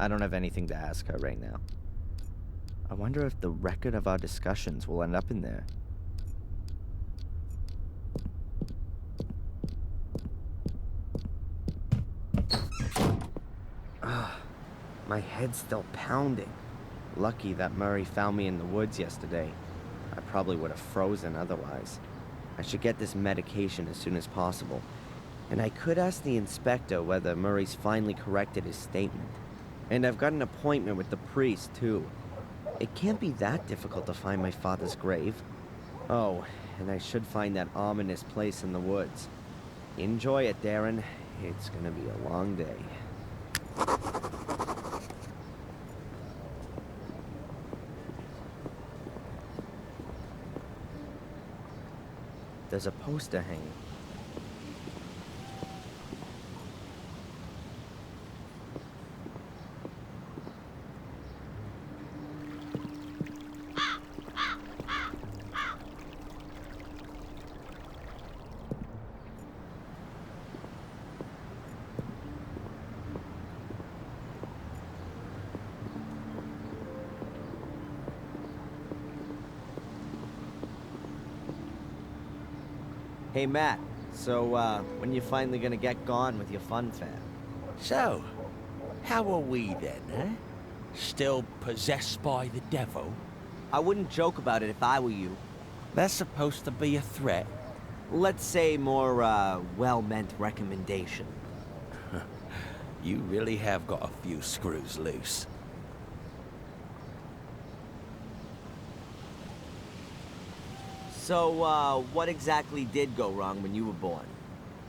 I don't have anything to ask her right now. I wonder if the record of our discussions will end up in there. My head's still pounding. Lucky that Murray found me in the woods yesterday. I probably would have frozen otherwise. I should get this medication as soon as possible. And I could ask the inspector whether Murray's finally corrected his statement. And I've got an appointment with the priest, too. It can't be that difficult to find my father's grave. Oh, and I should find that ominous place in the woods. Enjoy it, Darren. It's gonna be a long day. There's a poster hanging. Hey, Matt, so, when you finally gonna get gone with your fun fair? So, how are we then, eh? Still possessed by the devil? I wouldn't joke about it if I were you. That's supposed to be a threat. Let's say more, well-meant recommendation. You really have got a few screws loose. So, what exactly did go wrong when you were born?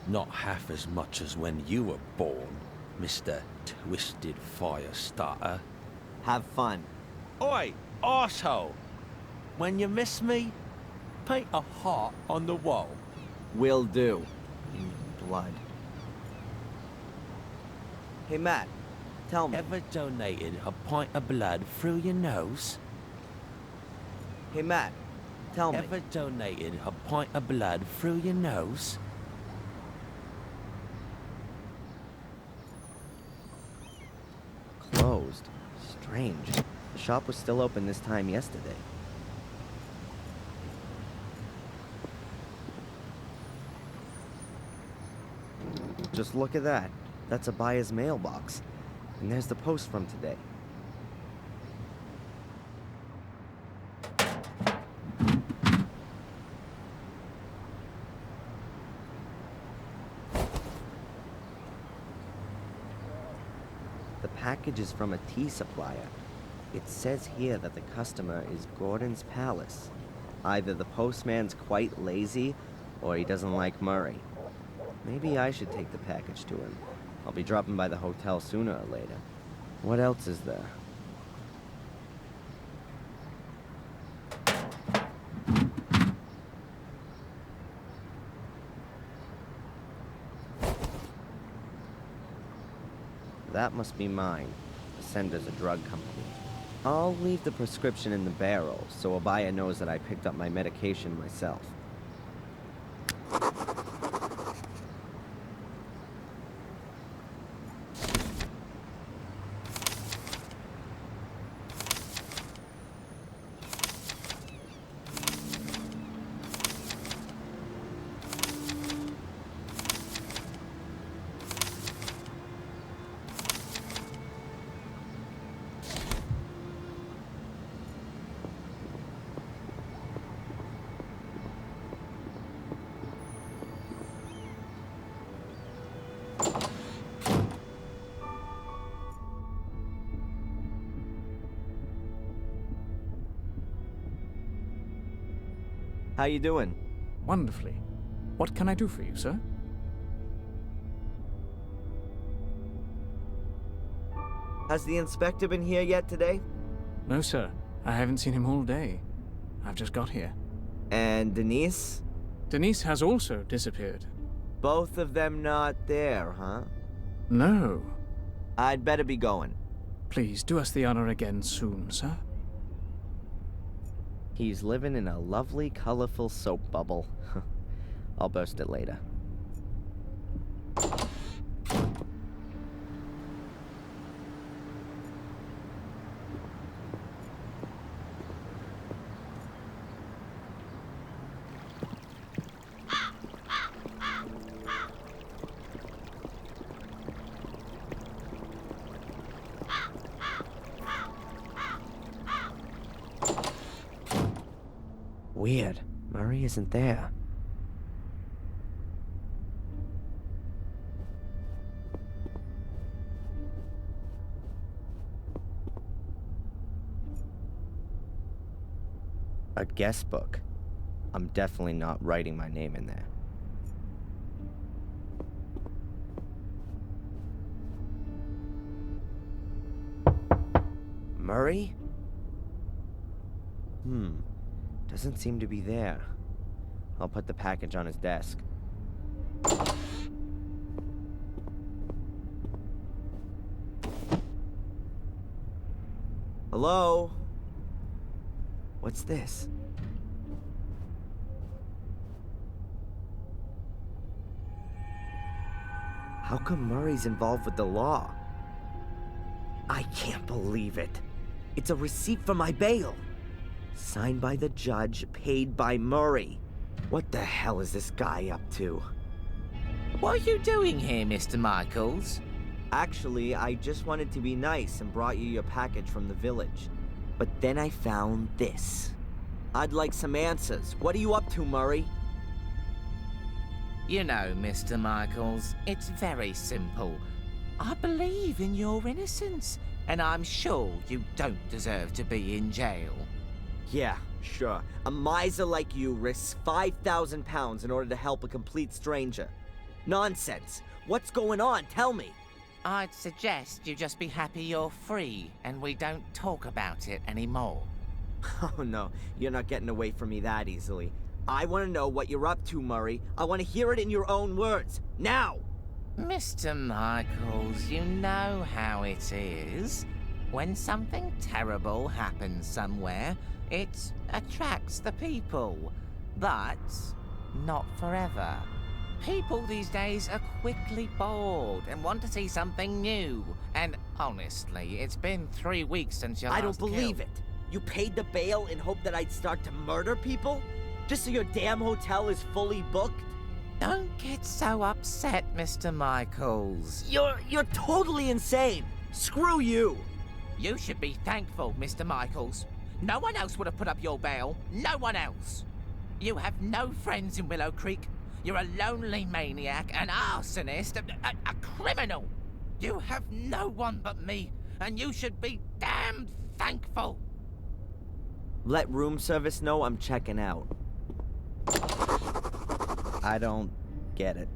Not half as much as when you were born, Mr. Twisted Fire Starter. Have fun. Oi, arsehole! When you miss me, paint a heart on the wall. Will do. Blood. Hey, Matt, tell me. Ever donated a pint of blood through your nose? Hey, Matt, tell me. Ever donated a pint of blood through your nose? Closed. Strange. The shop was still open this time yesterday. Just look at that. That's a buyer's mailbox. And there's the post from today. The package is from a tea supplier. It says here that the customer is Gordon's Palace. Either the postman's quite lazy, or he doesn't like Murray. Maybe I should take the package to him. I'll be dropping by the hotel sooner or later. What else is there? That must be mine. The sender's a drug company. I'll leave the prescription in the barrel, so a buyer knows that I picked up my medication myself. How you doing? Wonderfully. What can I do for you, sir? Has the inspector been here yet today? No, sir. I haven't seen him all day. I've just got here. And Denise? Denise has also disappeared. Both of them not there, huh? No. I'd better be going. Please, do us the honor again soon, sir. He's living in a lovely, colorful soap bubble. I'll burst it later. Weird. Murray isn't there. A guest book. I'm definitely not writing my name in there. Murray? Doesn't seem to be there. I'll put the package on his desk. Hello? What's this? How come Murray's involved with the law? I can't believe it. It's a receipt for my bail. Signed by the judge, paid by Murray. What the hell is this guy up to? What are you doing here, Mr. Michaels? Actually, I just wanted to be nice and brought you your package from the village. But then I found this. I'd like some answers. What are you up to, Murray? You know, Mr. Michaels, it's very simple. I believe in your innocence, and I'm sure you don't deserve to be in jail. Yeah, sure. A miser like you risks 5,000 pounds in order to help a complete stranger. Nonsense. What's going on? Tell me. I'd suggest you just be happy you're free, and we don't talk about it anymore. Oh no, you're not getting away from me that easily. I want to know what you're up to, Murray. I want to hear it in your own words. Now! Mr. Michaels, you know how it is. When something terrible happens somewhere, it attracts the people. But not forever. People these days are quickly bored and want to see something new. And honestly, it's been 3 weeks since your last I don't believe kill. it. You paid the bail in hope that I'd start to murder people? Just so your damn hotel is fully booked? Don't get so upset, Mr. Michaels. You're totally insane. Screw you. You should be thankful, Mr. Michaels. No one else would have put up your bail. No one else. You have no friends in Willow Creek. You're a lonely maniac, an arsonist, a criminal. You have no one but me, and you should be damn thankful. Let room service know I'm checking out. I don't get it.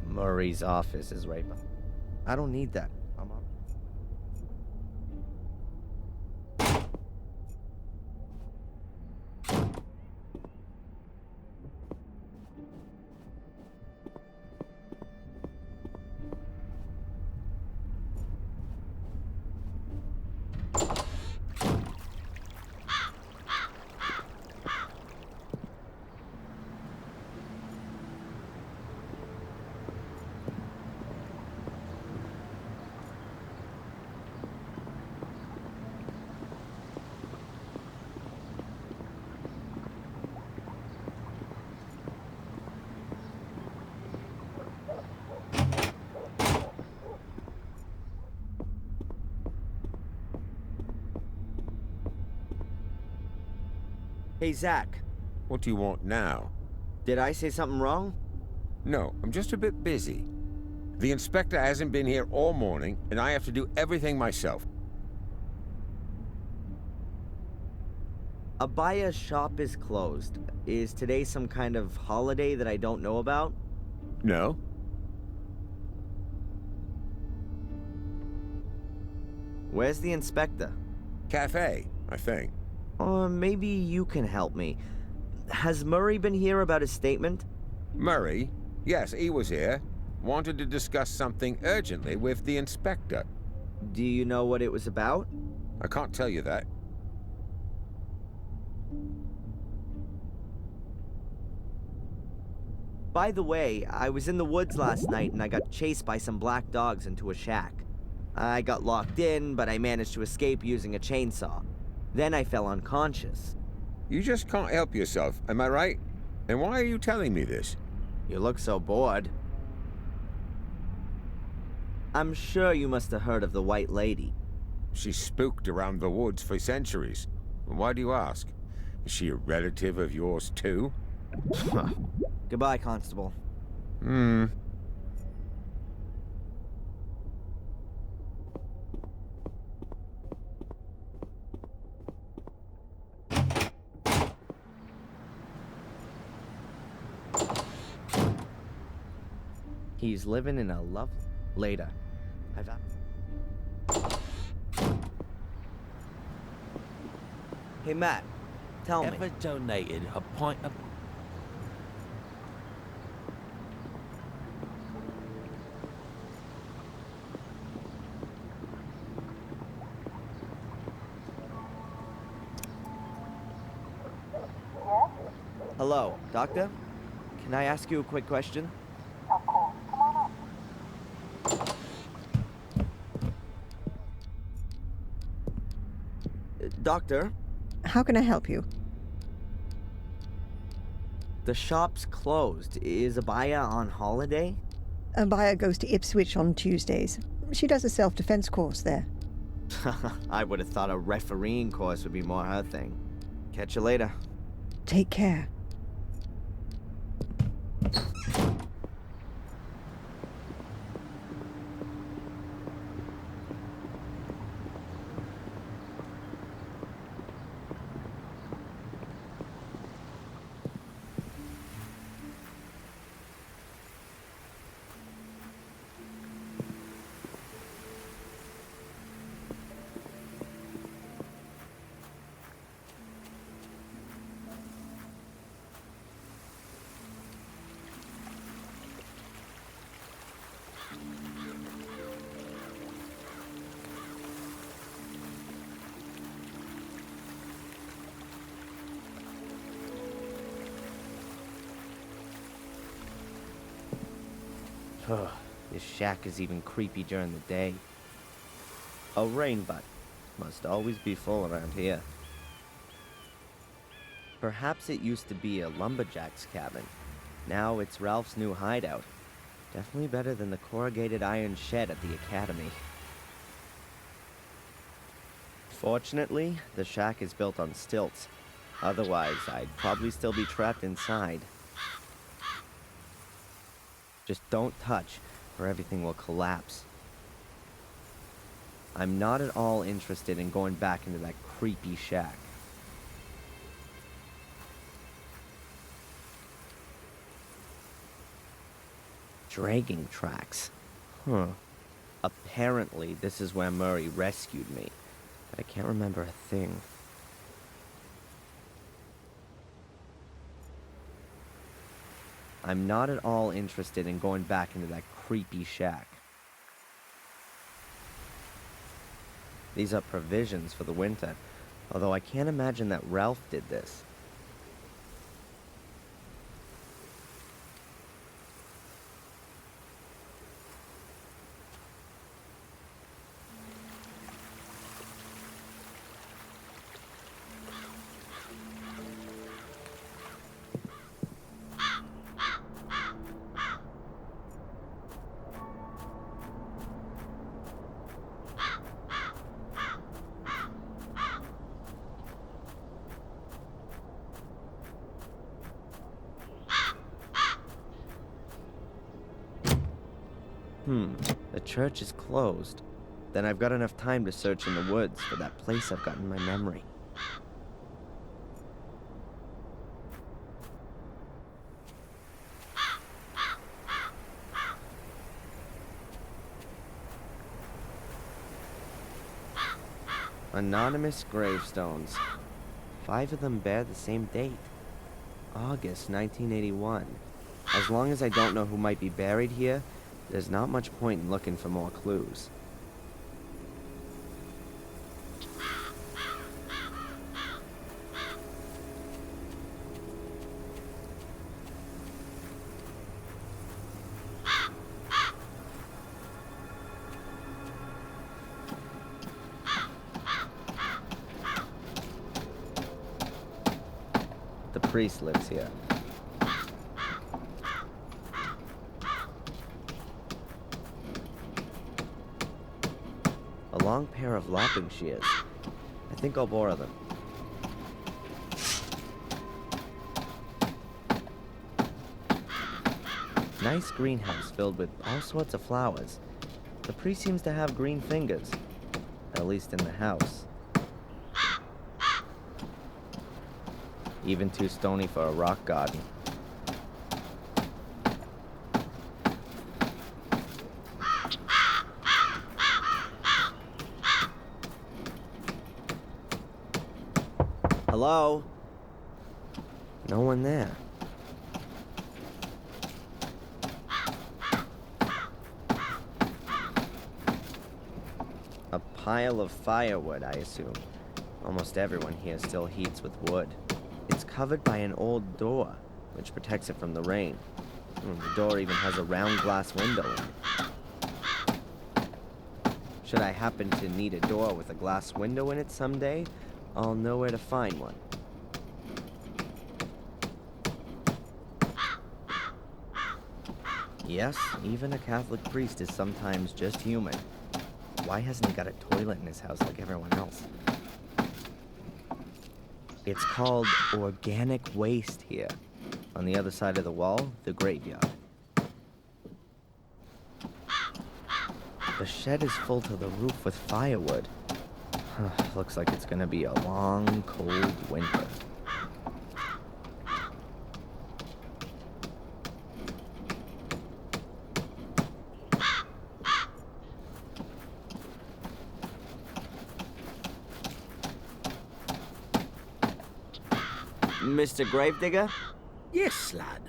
Murray's office is right behind. I don't need that. I'm up. Hey, Zach. What do you want now? Did I say something wrong? No, I'm just a bit busy. The inspector hasn't been here all morning, and I have to do everything myself. Abaya's shop is closed. Is today some kind of holiday that I don't know about? No? Where's the inspector? Cafe, I think. Or maybe you can help me. Has Murray been here about his statement? Murray? Yes, he was here. Wanted to discuss something urgently with the inspector. Do you know what it was about? I can't tell you that. By the way, I was in the woods last night and I got chased by some black dogs into a shack. I got locked in, but I managed to escape using a chainsaw. Then I fell unconscious. You just can't help yourself, am I right? And why are you telling me this? You look so bored. I'm sure you must have heard of the White Lady. She's spooked around the woods for centuries. Why do you ask? Is she a relative of yours too? Goodbye, Constable. He's living in a love... Later. Hey, Matt. Tell me. Ever donated a pint of... Hello, Doctor? Can I ask you a quick question? Of course. Come on up. Doctor, How can I help you? the shop's closed. Is Abaya on holiday? Abaya goes to Ipswich on Tuesdays. She does a self-defense course there. I would have thought a refereeing course would be more her thing. Catch you later. Take care. This shack is even creepy during the day. A rain butt. Must always be full around here. Perhaps it used to be a lumberjack's cabin. Now it's Ralph's new hideout. Definitely better than the corrugated iron shed at the academy. Fortunately, the shack is built on stilts. Otherwise, I'd probably still be trapped inside. Just don't touch, or everything will collapse. I'm not at all interested in going back into that creepy shack. Dragging tracks. Huh. Apparently, this is where Murray rescued me, but I can't remember a thing. I'm not at all interested in going back into that creepy shack. These are provisions for the winter, although I can't imagine that Ralph did this. The church is closed. Then I've got enough time to search in the woods for that place I've got in my memory. Anonymous gravestones. 5 of them bear the same date. August 1981. As long as I don't know who might be buried here, there's not much point in looking for more clues. priest lives here. A long pair of lopping shears. I think I'll borrow them. Nice greenhouse filled with all sorts of flowers. The priest seems to have green fingers, at least in the house. Even too stony for a rock garden. Hello? No one there. A pile of firewood, I assume. Almost everyone here still heats with wood. It's covered by an old door, which protects it from the rain. The door even has a round glass window in it. Should I happen to need a door with a glass window in it someday, I'll know where to find one. Yes, even a Catholic priest is sometimes just human. Why hasn't he got a toilet in his house like everyone else? It's called organic waste here. On the other side of the wall, the graveyard. The shed is full to the roof with firewood. Looks like it's gonna be a long, cold winter. Mr. Gravedigger? Yes, lad.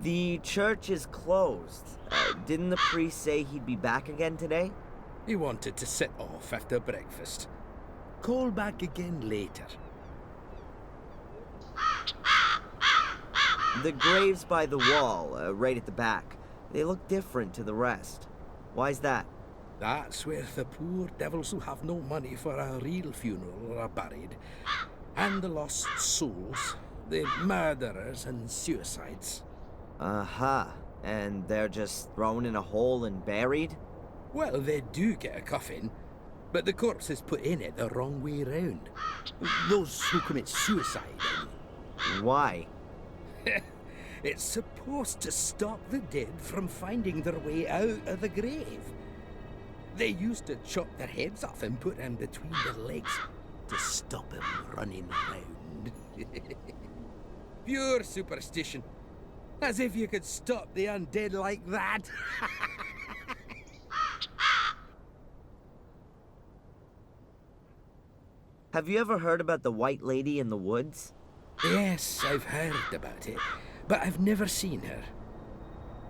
The church is closed. Didn't the priest say he'd be back again today? He wanted to sit off after breakfast. Call back again later. The graves by the wall, right at the back, they look different to the rest. Why's that? That's where the poor devils who have no money for a real funeral are buried. And the lost souls, the murderers and suicides. Uh-huh. And they're just thrown in a hole and buried? Well, they do get a coffin, but the corpse is put in it the wrong way round. Those who commit suicide, I mean. Why? It's supposed to stop the dead from finding their way out of the grave. They used to chop their heads off and put them between their legs to stop them running around. Pure superstition. As if you could stop the undead like that. Have you ever heard about the White Lady in the woods? Yes, I've heard about it, but I've never seen her.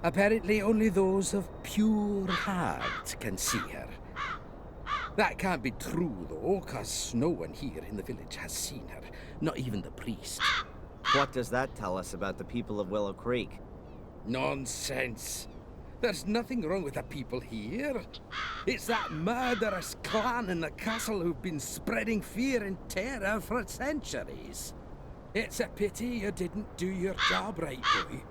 Apparently only those of pure heart can see her. That can't be true, though, 'cause no one here in the village has seen her, not even the priest. What does that tell us about the people of Willow Creek? Nonsense. There's nothing wrong with the people here. It's that murderous clan in the castle who've been spreading fear and terror for centuries. It's a pity you didn't do your job right, boy.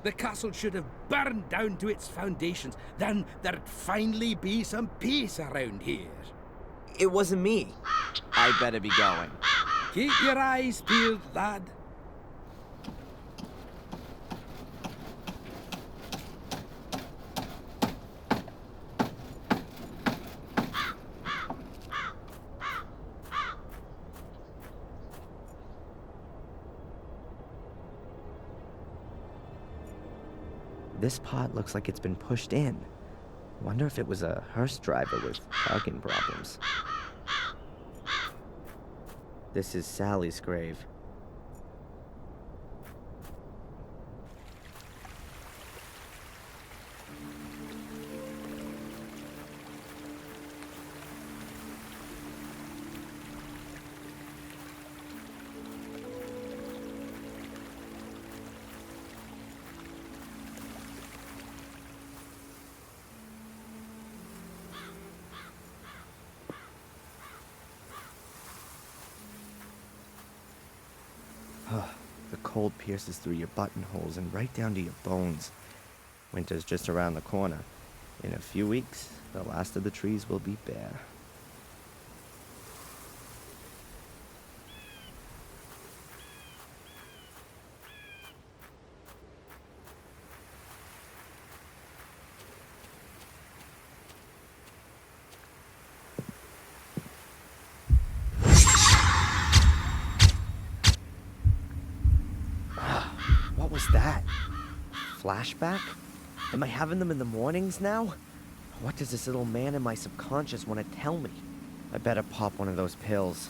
The castle should have burned down to its foundations. Then there'd finally be some peace around here. It wasn't me. I'd better be going. Keep your eyes peeled, lad. This pot looks like it's been pushed in. Wonder if it was a hearse driver with parking problems. This is Sally's grave. cold pierces through your buttonholes and right down to your bones. Winter's just around the corner. In a few weeks, the last of the trees will be bare. What was that? Flashback? Am I having them in the mornings now? What does this little man in my subconscious want to tell me? I better pop one of those pills.